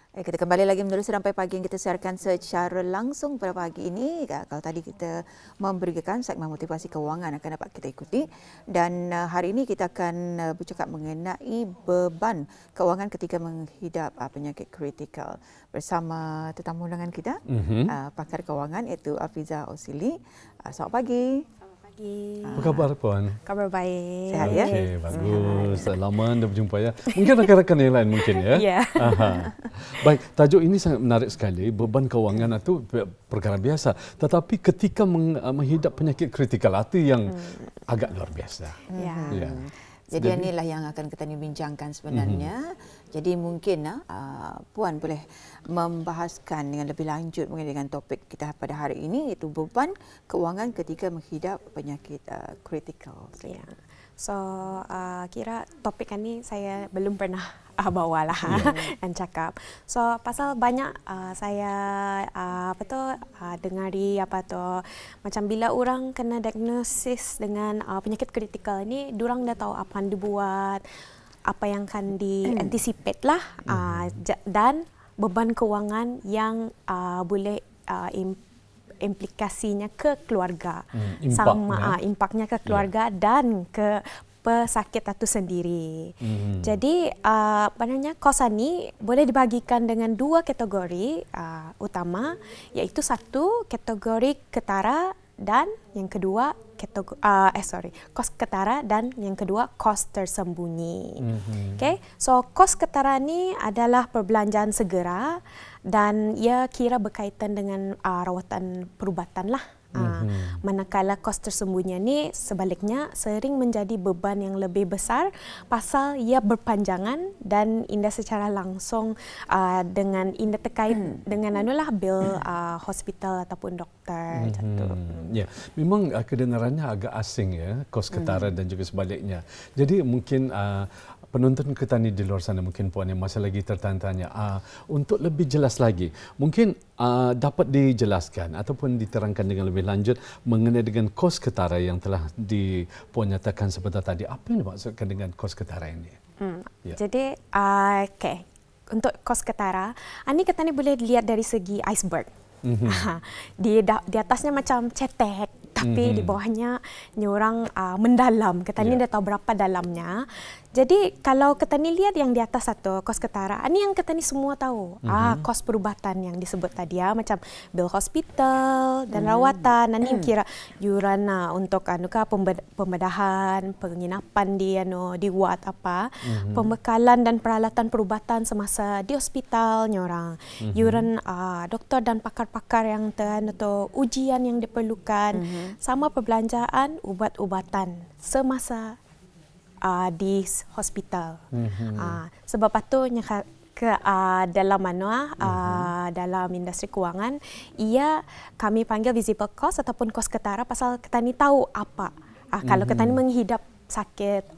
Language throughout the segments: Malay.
Kita kembali lagi menerusi Rampai Pagi yang kita siarkan secara langsung pada pagi ini. Kalau tadi kita memberikan segmen motivasi kewangan akan dapat kita ikuti, dan hari ini kita akan bercakap mengenai beban kewangan ketika menghidap penyakit kritikal bersama tetamu undangan kita, pakar kewangan iaitu Afiza Osili. Selamat pagi. Apa khabar Puan? Kabar baik. Sehat ya? Okey, bagus. Lama dah berjumpa ya. Mungkin rakan-rakan yang lain mungkin ya. Ya. Baik, tajuk ini sangat menarik sekali. Beban kewangan itu perkara biasa. Tetapi ketika menghidap penyakit kritikal itu yang agak luar biasa. Ya. Jadi inilah yang akan kita bincangkan sebenarnya. Jadi mungkin Puan boleh membahaskan dengan lebih lanjut mengenai dengan topik kita pada hari ini, iaitu beban kewangan ketika menghidap penyakit kritikal. Ya. So, kira topik ini saya belum pernah bawalah dan cakap. So, pasal banyak saya dengari macam bila orang kena diagnosis dengan penyakit kritikal ini, diorang dah tahu apa yang dibuat, apa yang akan di-anticipate lah, dan beban kewangan yang boleh implikasinya ke keluarga, impaknya ke keluarga dan ke pesakit itu sendiri. Jadi kos ini boleh dibagikan dengan dua kategori utama, iaitu satu kategori ketara dan yang kedua kos ketara dan yang kedua kos tersembunyi. Okay? So kos ketara ni adalah perbelanjaan segera dan ia kira berkaitan dengan rawatan perubatan lah. Manakala kos tersembunyi ni sebaliknya sering menjadi beban yang lebih besar pasal ia berpanjangan dan indah secara langsung dengan indah terkait dengan bil hospital ataupun doktor. Ya, memang kedengarannya agak asing ya, kos ketara dan juga sebaliknya. Jadi mungkin penonton kita ni di luar sana, mungkin Puan yang masih lagi tertanya-tanya, untuk lebih jelas lagi, mungkin dapat dijelaskan ataupun diterangkan dengan lebih lanjut mengenai dengan kos ketara yang telah Puan nyatakan sebentar tadi. Apa yang dimaksudkan dengan kos ketara ini? Ya. Jadi, untuk kos ketara, ini kita ni boleh lihat dari segi iceberg. Di atasnya macam cetek, tapi di bawahnya orang mendalam. Kita ni dah tahu berapa dalamnya. Jadi kalau kita ni lihat yang di atas satu kos ketara, ini yang kita ni semua tahu. Kos perubatan yang disebut tadi macam bil hospital dan rawatan. Ini kira yuran untuk pembedahan, penginapan di ward apa, pembekalan dan peralatan perubatan semasa di hospital orang. Yuran doktor dan pakar-pakar yang atau ujian yang diperlukan, sama perbelanjaan ubat-ubatan semasa di hospital. Sebab itu dalam dalam industri kewangan, kami panggil visible cost ataupun kos ketara pasal kita ni tahu apa. Kalau kita ni menghidap sakit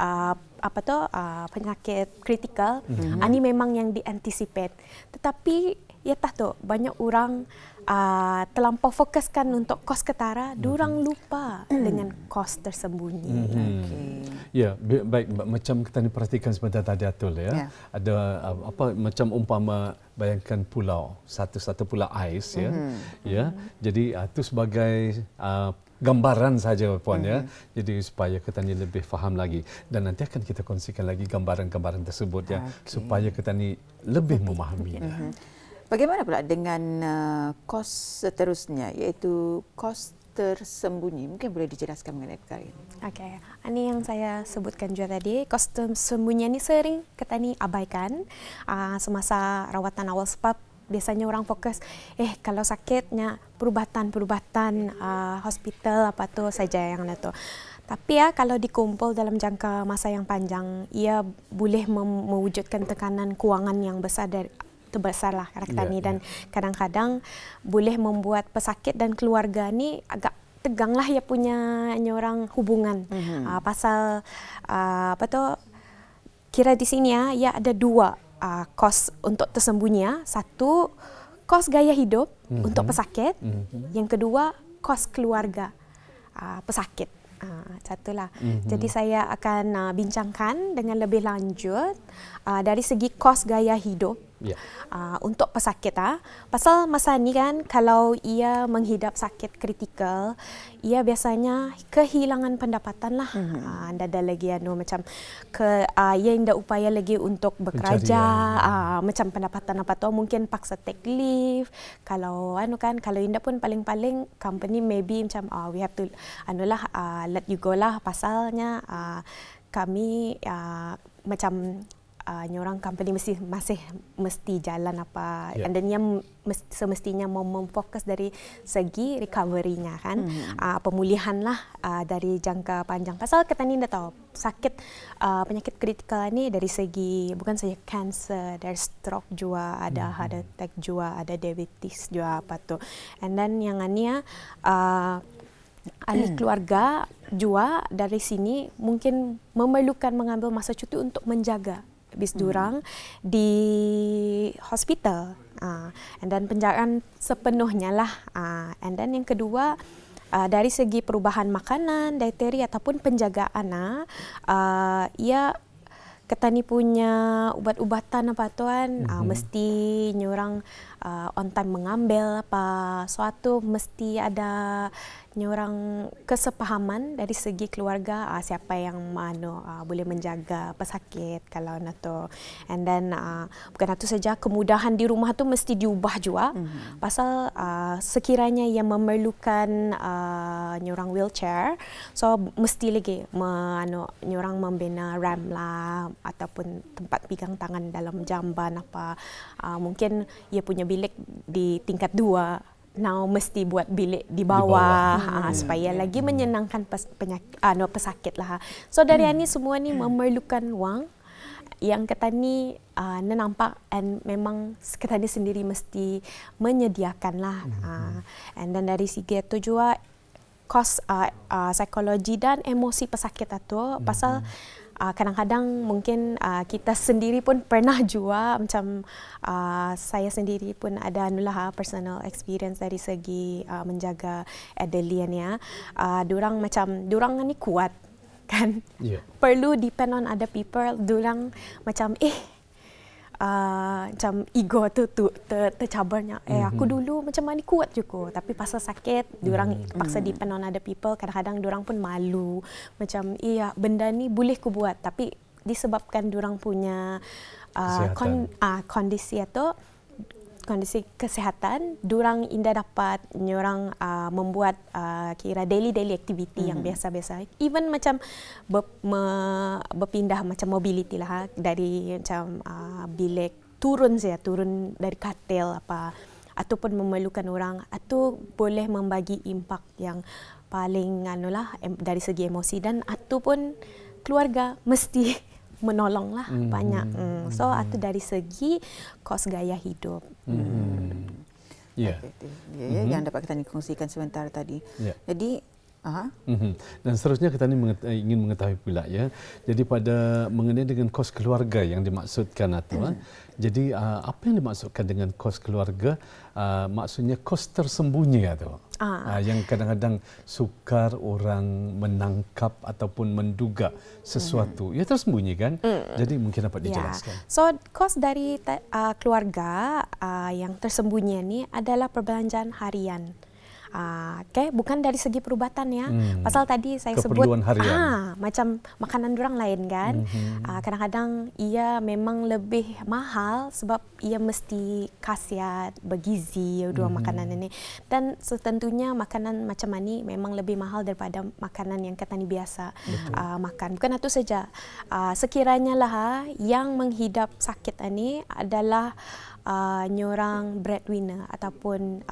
penyakit kritikal, ini memang yang dianticipate. Tetapi banyak orang terlampau fokuskan untuk kos ketara, diorang lupa dengan kos tersembunyi. Ya, baik, macam kita ni perhatikan sebentar tadi Atul ya. Ada macam umpama bayangkan pulau, satu pulau ais ya. Ya. Jadi itu sebagai gambaran saja Puan ya. Jadi supaya kita ni lebih faham lagi, dan nanti akan kita kongsikan lagi gambaran-gambaran tersebut ya, supaya kita ni lebih memahaminya. Bagaimana pula dengan kos seterusnya, iaitu kos tersembunyi? Mungkin boleh dijelaskan mengenai perkara ini. Okey, ini yang saya sebutkan juga tadi. Kos tersembunyi ini sering kita ni abaikan semasa rawatan awal, sebab biasanya orang fokus, kalau sakitnya perubatan hospital apa tu saja yang itu. Tapi kalau dikumpul dalam jangka masa yang panjang, ia boleh mewujudkan tekanan kewangan yang besar terbesarlah karakter ni, dan kadang-kadang boleh membuat pesakit dan keluarga ni agak teganglah ia punya orang hubungan. Pasal kira di sini ia ada dua kos untuk tersembunyi. Satu, kos gaya hidup untuk pesakit. Yang kedua, kos keluarga pesakit. Satulah. Jadi saya akan bincangkan dengan lebih lanjut dari segi kos gaya hidup Yeah. Untuk pesakit pasal masa ni kan kalau ia menghidap sakit kritikal, ia biasanya kehilangan pendapatan lah. Anda ada lagi macam ia indah upaya lagi untuk bekerja, macam pendapatan apa tu mungkin paksa take leave. Kalau kalau indah pun paling-paling company maybe macam we have to let you go lah, pasalnya kami macam nyorang company masih mesti jalan apa, and then yang semestinya mau memfokus dari segi recovery-nya kan, pemulihan lah dari jangka panjang. Pasal kita ni dah tahu sakit penyakit kritikal ni dari segi bukan saja cancer, dari stroke juga ada, heart attack juga ada, diabetes juga apa tu, and then yang ni ahli keluarga juga dari sini mungkin memerlukan mengambil masa cuti untuk menjaga habis durang di hospital, and then penjagaan sepenuhnya lah, and then yang kedua dari segi perubahan makanan, dietary ataupun penjagaan, ia ketani punya ubat-ubatan apa tuan, mesti nyorang on time mengambil apa suatu, mesti ada nyorang kesepahaman dari segi keluarga, siapa yang boleh menjaga pesakit kalau nato, and then bukan itu saja, kemudahan di rumah tu mesti diubah juga, pasal sekiranya ia memerlukan nyorang wheelchair, so mesti lagi nyorang membina ramp lah ataupun tempat pegang tangan dalam jamban apa, mungkin ia punya bilik di tingkat 2, now mesti buat bilik di bawah, supaya lagi menyenangkan pesakit lah. So dari ini semua ni memerlukan wang yang ketani nampak, and memang ketani sendiri mesti menyediakan lah, and then dari segi itu juga kos psikologi dan emosi pesakit itu, pasal kadang-kadang mungkin kita sendiri pun pernah juga macam saya sendiri pun ada personal experience dari segi menjaga Adeline ya. Durang ni kuat kan. Yeah. Perlu depend on other people. Durang macam macam ego tu tercabarnya. Aku dulu macam mana kuat juga, tapi pasal sakit, diorang paksa depend on other people. Kadang-kadang diorang pun malu. Macam benda ni boleh ku buat, tapi disebabkan diorang punya kondisi atau kondisi kesihatan, diorang indah dapat nyorang membuat kira daily activity yang biasa-biasa. Even macam berpindah macam mobility lah, dari macam bilik turun dari katil apa, ataupun memerlukan orang, atau boleh membagi impak yang paling dari segi emosi, dan ataupun keluarga mesti menolong lah banyak. So itu dari segi kos gaya hidup. Yang dapat kita kongsikan sebentar tadi. Jadi dan seterusnya kita ingin mengetahui pula ya. Jadi pada mengenai dengan kos keluarga yang dimaksudkan atau jadi apa yang dimaksudkan dengan kos keluarga? Maksudnya kos tersembunyi atau yang kadang-kadang sukar orang menangkap ataupun menduga sesuatu. Ya tersembunyi kan? Jadi mungkin dapat dijelaskan. So kos dari keluarga yang tersembunyi ini adalah perbelanjaan harian. Bukan dari segi perubatan ya. Pasal tadi saya keperluan sebut harian. Macam makanan orang lain kan. Kadang-kadang ia memang lebih mahal sebab ia mesti khasiat, bergizi dua makanan ini. Dan tentunya makanan macam ini memang lebih mahal daripada makanan yang kita ni biasa makan. Bukan itu saja. Sekiranya lah yang menghidap sakit ini adalah nyorang breadwinner ataupun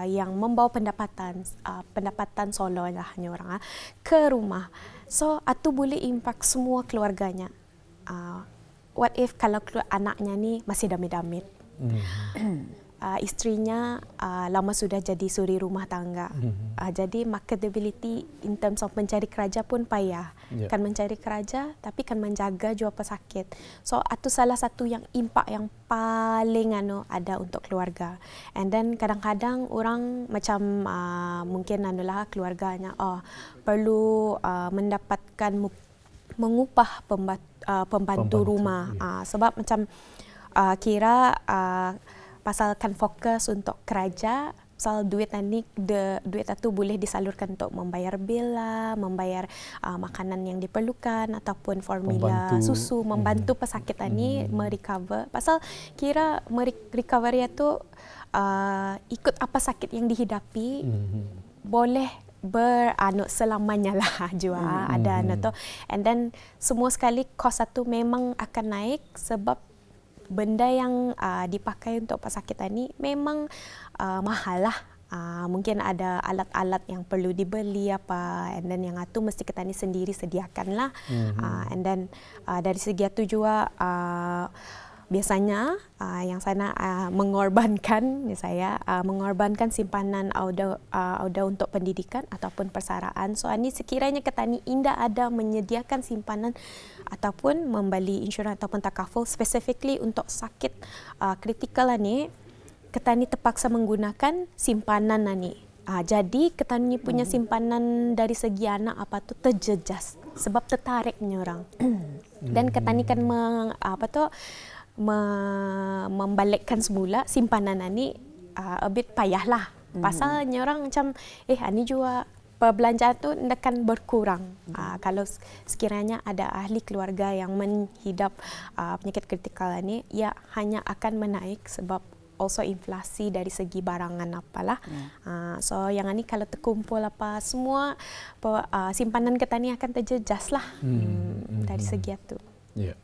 yang membawa pendapatan solo lah nyorang ke rumah. So itu boleh impak semua keluarganya. What if kalau anaknya ni masih damit-damit, istrinya lama sudah jadi suri rumah tangga, jadi marketability in terms of mencari kerja pun payah. Kan mencari kerja tapi kan menjaga juga pesakit. So itu salah satu yang impak yang paling ada untuk keluarga. And then kadang-kadang orang macam mungkin keluarganya perlu mendapatkan mengupah pembantu rumah, sebab macam kira pasalkan fokus untuk kerja. Pasal duit itu boleh disalurkan untuk membayar bil lah, membayar makanan yang diperlukan ataupun formula susu, membantu pesakit ini merecover. Pasal kira recovery itu ikut apa sakit yang dihidapi, boleh selamanya lah jua ada tu. And then semua sekali kos itu memang akan naik sebab benda yang dipakai untuk pesakit ini memang mahal lah. Mungkin ada alat-alat yang perlu dibeli apa, and then yang itu mesti kita ni sendiri sediakan lah. And then dari segi itu juga biasanya yang sana mengorbankan mengorbankan simpanan auda untuk pendidikan ataupun persaraan. So ini sekiranya kita ni indah ada menyediakan simpanan ataupun membeli insurans ataupun takaful specifically untuk sakit kritikal ni, kita ni terpaksa menggunakan simpanan ni. Jadi kita ni punya simpanan dari segi anak apa tu terjejas sebab tertariknya orang. Dan kita ni kan membalikkan semula simpanan ni a bit payah lah. Pasalnya orang macam ini juga perbelanjaan tu akan berkurang. Kalau sekiranya ada ahli keluarga yang menghidap penyakit kritikal ni, ia hanya akan menaik sebab also inflasi dari segi barangan apalah. So yang ini kalau terkumpul apa semua simpanan kita ni akan terjejas lah dari segi itu. Yeah.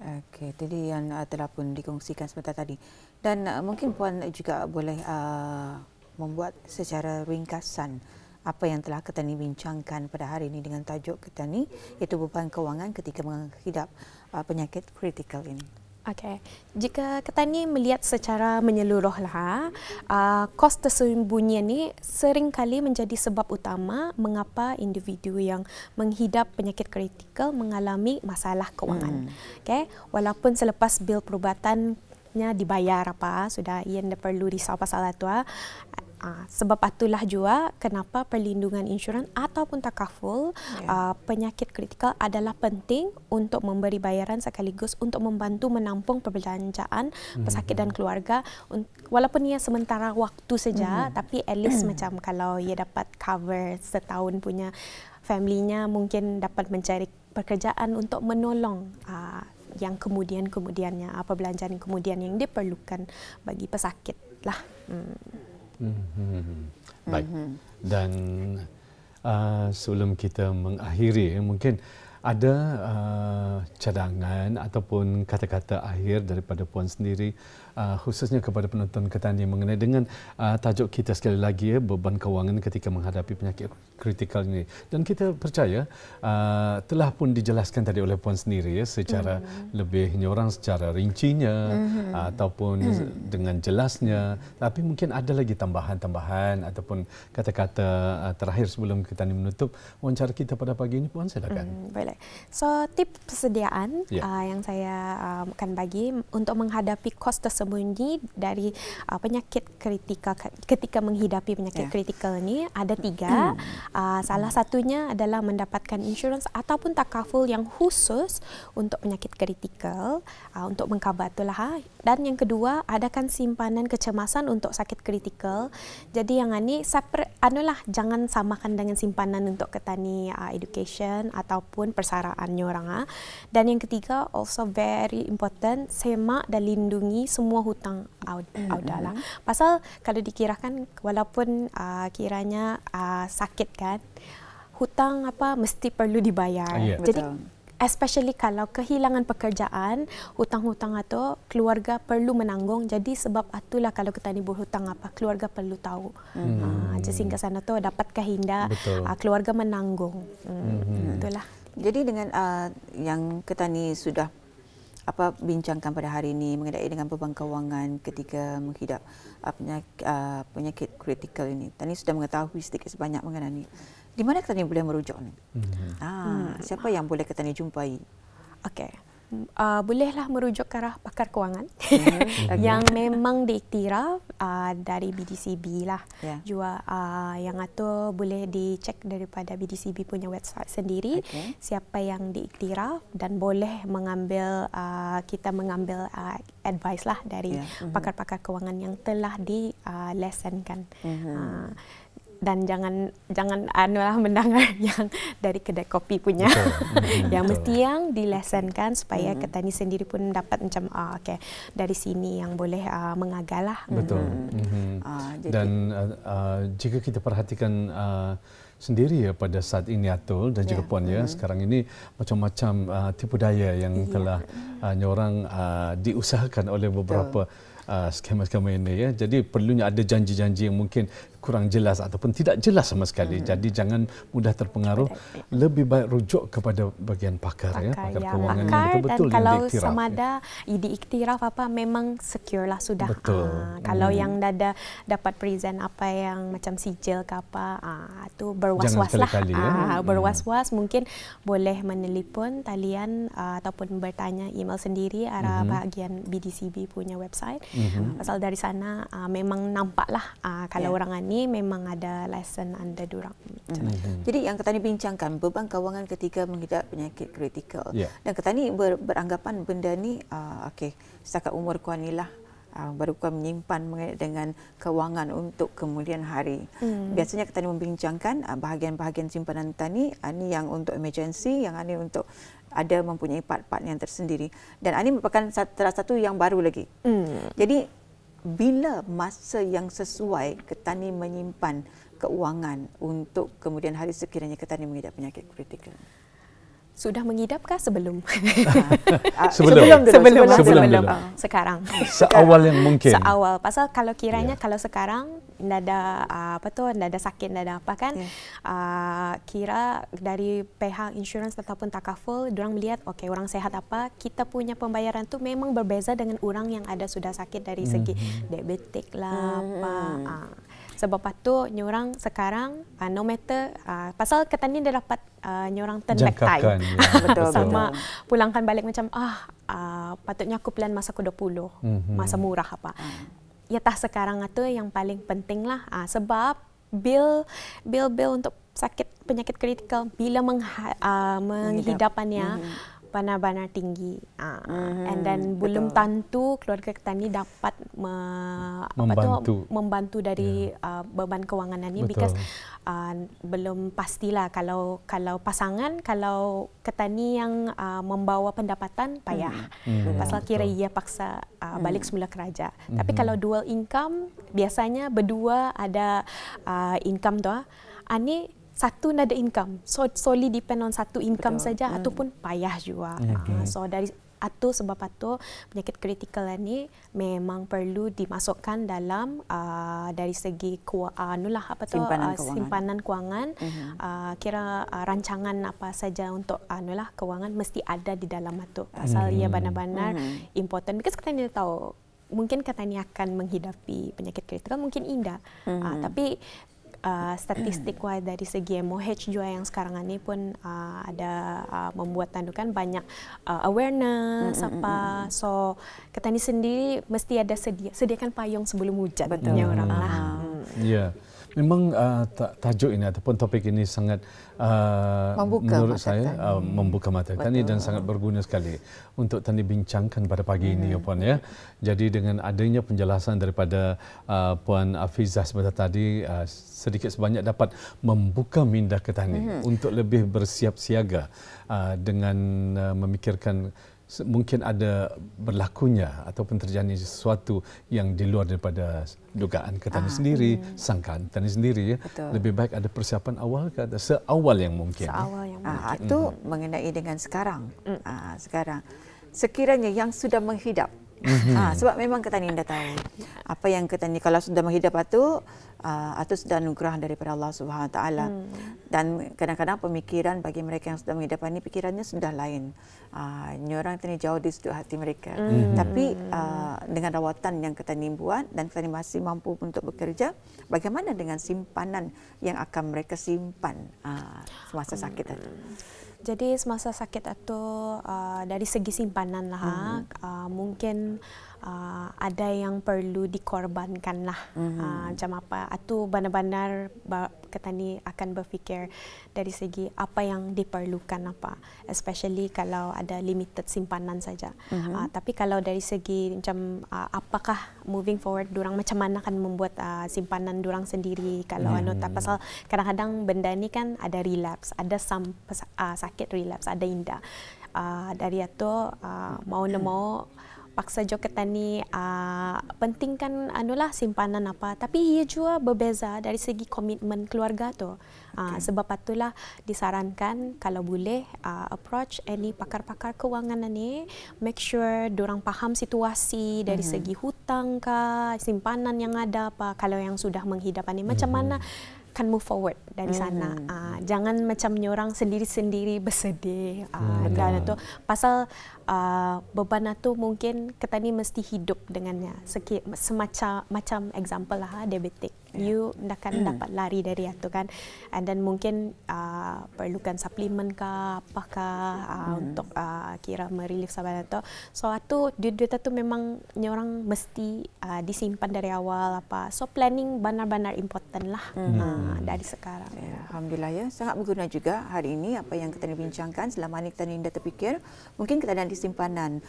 Okey, jadi yang telah pun dikongsikan sebentar tadi. Dan mungkin Puan juga boleh membuat secara ringkasan apa yang telah kita ni bincangkan pada hari ini dengan tajuk kita ni, iaitu beban kewangan ketika menghidap penyakit kritikal ini. Okey, jika kita ni melihat secara menyeluruh lah, kos tersembunyi ni sering kali menjadi sebab utama mengapa individu yang menghidap penyakit kritikal mengalami masalah kewangan. Okey, walaupun selepas bil perubatannya dibayar apa, sudah ia tidak perlu risau pasal itu. Sebab itulah juga kenapa perlindungan insurans ataupun takaful penyakit kritikal adalah penting untuk memberi bayaran sekaligus untuk membantu menampung perbelanjaan pesakit dan keluarga, walaupun ia sementara waktu saja, tapi at least macam kalau ia dapat cover setahun punya family-nya, mungkin dapat mencari pekerjaan untuk menolong yang kemudiannya perbelanjaan kemudian yang diperlukan bagi pesakit lah. Baik. Dan sebelum kita mengakhiri, mungkin ada cadangan ataupun kata-kata akhir daripada Puan sendiri, khususnya kepada penonton Ketani mengenai dengan tajuk kita sekali lagi, beban kewangan ketika menghadapi penyakit kritikal ini. Dan kita percaya telah pun dijelaskan tadi oleh Puan sendiri secara lebih nyorang, secara rincinya ataupun dengan jelasnya. Tapi mungkin ada lagi tambahan-tambahan ataupun kata-kata terakhir sebelum kita menutup wawancara kita pada pagi ini. Puan, silakan. Boleh. So, tips persediaan yang saya akan bagi untuk menghadapi kos tersembunyi dari penyakit kritikal ketika menghidapi penyakit kritikal ini ada 3. Salah satunya adalah mendapatkan insurans ataupun takaful yang khusus untuk penyakit kritikal untuk mengcover itulah. Dan yang kedua, adakan simpanan kecemasan untuk sakit kritikal. Jadi yang ini jangan samakan dengan simpanan untuk ketani education ataupun persaraannya orang. Dan yang ketiga, also very important, semak dan lindungi semua hutang auda lah. Pasal kalau dikirakan walaupun kiranya sakit kan, hutang mesti perlu dibayar. Jadi especially kalau kehilangan pekerjaan, hutang-hutang itu keluarga perlu menanggung. Jadi sebab itulah kalau kita ni berhutang keluarga perlu tahu. Sehingga sana tu dapat kehinda keluarga menanggung. Itulah. Jadi dengan yang kita ni sudah bincangkan pada hari ini mengenai dengan beban kewangan ketika menghidap penyakit kritikal ini. Tadi sudah mengetahui sedikit sebanyak mengenai di mana kita ni boleh merujuk ni? Siapa yang boleh kita ni jumpai? Okey. bolehlah merujuk ke arah pakar kewangan yang memang diiktiraf dari BDCB lah. Juga yang itu boleh dicek daripada BDCB punya website sendiri, siapa yang diiktiraf, dan boleh kita mengambil advice lah dari pakar-pakar kewangan yang telah dilesenkan. Dan jangan mendengar yang dari kedai kopi punya. Yang mesti yang dilesenkan supaya petani sendiri pun dapat macam dari sini yang boleh mengagal lah. Betul. Dan jika kita perhatikan sendiri pada saat ini Atul dan juga Puan sekarang ini macam-macam tipu daya yang telah nyorang diusahakan oleh beberapa skema-skema ini Jadi perlunya ada janji-janji yang mungkin kurang jelas ataupun tidak jelas sama sekali. Jadi jangan mudah terpengaruh. Lebih baik rujuk kepada bahagian pakar pakar kewangan yang betul-betul dan kalau diiktiraf. sama ada diiktiraf memang secure lah sudah. Kalau yang dapat present apa yang macam sijil ke apa, itu berwas-was lah. Berwas-was mungkin boleh menelpon talian ataupun bertanya email sendiri arah bahagian BDCB punya website. Pasal dari sana memang nampaklah kalau orang ini memang ada lesson anda durang. Jadi yang Ketani bincangkan beban kewangan ketika mengidap penyakit kritikal. Dan Ketani beranggapan benda ni setakat umur kuan ni lah baru kuan menyimpan dengan kewangan untuk kemudian hari. Biasanya Ketani membincangkan bahagian-bahagian simpanan Ketani, ini yang untuk emergency, yang ini untuk ada mempunyai part-part yang tersendiri. Dan ini merupakan salah satu yang baru lagi. Jadi bila masa yang sesuai Ketani menyimpan keuangan untuk kemudian hari sekiranya Ketani mengidap penyakit kritikal? Sudah mengidapkah sebelum? Sebelum. Sekarang. Seawal yang mungkin. Seawal. Pasal kalau kiranya kalau sekarang tidak ada sakit, tidak ada apa kan, kira dari pihak insurans ataupun takaful, diorang melihat orang sehat apa, kita punya pembayaran tu memang berbeza dengan orang yang ada sudah sakit dari segi diabetik lah apa. Sebab itu nyorang sekarang no matter pasal Ketani dah dapat nyorang turn back time. Sama pulangkan balik macam patutnya aku plan masa ke-20, masa murah apa. Ya sekarang itu yang paling penting lah sebab bil untuk sakit penyakit kritikal bila menghidapannya benar-benar tinggi. And then belum tentu keluarga Ketani dapat membantu dari beban kewangan ini because belum pastilah kalau pasangan, kalau Ketani yang membawa pendapatan payah. Pasal kira ia paksa balik semula kerja. Tapi kalau dual income, biasanya berdua ada income tu. Ani satu nada income, so solely depend on satu income saja ataupun payah juga. So dari sebab itu penyakit kritikal ini memang perlu dimasukkan dalam dari segi simpanan kewangan. Kira rancangan apa saja untuk kewangan mesti ada di dalam itu. Pasal ia benar-benar important because kita tidak tahu mungkin Ketani akan menghidapi penyakit kritikal, mungkin indah. Tapi statistik dari segi MOH juga yang sekarang ini pun ada membuat tandukan banyak awareness apa. So Ketani sendiri mesti ada sediakan payung sebelum hujan. Betulnya orang lah. Ya. Memang tajuk ini ataupun topik ini sangat menurut saya membuka mata Tani dan sangat berguna sekali untuk Tani bincangkan pada pagi ini ya Puan ya. Jadi dengan adanya penjelasan daripada Puan Afizah sebentar tadi sedikit sebanyak dapat membuka minda Ketani untuk lebih bersiap siaga dengan memikirkan mungkin ada berlakunya ataupun terjadi sesuatu yang di luar daripada dugaan Ketani sendiri, sangkaan Ketani sendiri ya. Lebih baik ada persiapan awal ke seawal yang mungkin. Itu mengenai dengan sekarang. Sekarang sekiranya yang sudah menghidap sebab memang Ketani dah tahu apa yang Ketani kalau sudah menghidap itu sudah anugerah daripada Allah Subhanahu Wa Taala. Dan kadang-kadang pemikiran bagi mereka yang sudah menghidap ini pikirannya sudah lain. Orang Ketani jauh di sudut hati mereka. Tapi dengan rawatan yang Ketani buat dan Ketani masih mampu untuk bekerja, bagaimana dengan simpanan yang akan mereka simpan semasa sakit itu? Jadi semasa sakit itu dari segi simpanan lah, mungkin ada yang perlu dikorbankan lah. Macam apa? Itu benar-benar petani akan berfikir dari segi apa yang diperlukan apa. Especially kalau ada limited simpanan saja. Tapi kalau dari segi macam apakah moving forward, durang macam mana akan membuat simpanan durang sendiri kalau pasal kadang-kadang benda ni kan ada relapse, ada sakit relapse, ada indah. Dari itu mau nak mau paksa jo petani pentingkan anulah simpanan apa, tapi ia juga berbeza dari segi komitmen keluarga tu. Sebab itulah disarankan kalau boleh approach any pakar-pakar kewangan ni, make sure dorang faham situasi dari segi hutang ke simpanan yang ada apa, kalau yang sudah menghidap ni macam mana kan move forward dari sana. Jangan macam nyorang sendiri-sendiri bersedih. Dan itu pasal beban itu mungkin kita ni mesti hidup dengannya. Semacam example lah diabetik. You akan dapat lari dari itu kan. And then mungkin perlukan suplemen ke apakah untuk kira merelief sahabat itu. So itu duit itu memang nyorang mesti disimpan dari awal apa. So planning benar-benar important lah. Dari sekarang. Alhamdulillah ya, sangat berguna juga hari ini apa yang kita bincangkan. Selama ini kita dah terfikir, mungkin kita ada simpanan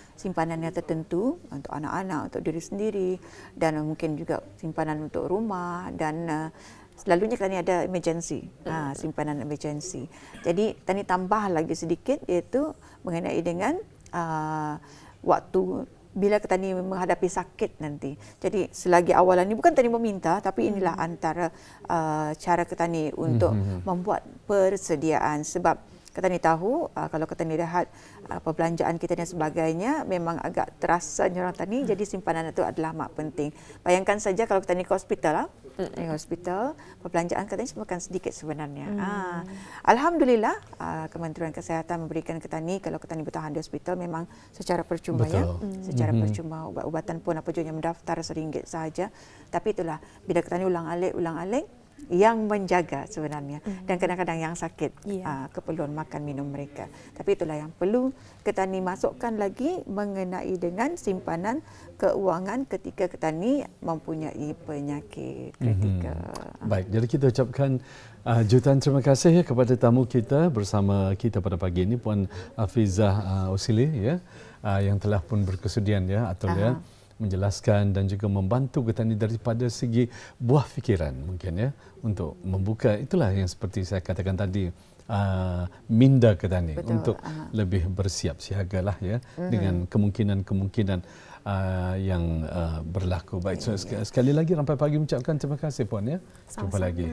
yang tertentu untuk anak-anak, untuk diri sendiri, dan mungkin juga simpanan untuk rumah, dan selalunya kita ni ada emergency, simpanan emergency. Jadi kita ni tambah lagi sedikit, iaitu mengenai dengan waktu bila kita ni menghadapi sakit nanti. Jadi selagi awalan ni bukan tadi meminta, tapi inilah antara cara kita ni untuk membuat persediaan. Sebab kita ni tahu kalau kita ni lihat perbelanjaan kita dan sebagainya memang agak terasa nyorang tadi, jadi simpanan itu adalah amat penting. Bayangkan saja kalau kita ni ke hospital di hospital, perbelanjaan katanya semakin sedikit sebenarnya. Alhamdulillah Kementerian Kesihatan memberikan kita ni, kalau kita ni bertahan di hospital memang secara percuma. Ya, secara percuma. Ubat-ubatan pun apa juga yang mendaftar RM1 sahaja. Tapi itulah bila kita ni ulang-alik yang menjaga sebenarnya, dan kadang-kadang yang sakit keperluan makan minum mereka. Tapi itulah yang perlu kita ni masukkan lagi mengenai dengan simpanan keuangan ketika kita ni mempunyai penyakit kritikal. Baik, jadi kita ucapkan jutaan terima kasih kepada tamu kita bersama kita pada pagi ini, Puan Hafizah Osili ya, yang telah pun berkesudian ya Atul ya, menjelaskan dan juga membantu kita ni daripada segi buah fikiran mungkin ya, untuk membuka itulah yang seperti saya katakan tadi, minda kita ni untuk lebih bersiap siagalah ya dengan kemungkinan-kemungkinan yang berlaku. Baik, so sekali lagi Rampai Pagi mengucapkan terima kasih Puan ya. Jumpa lagi.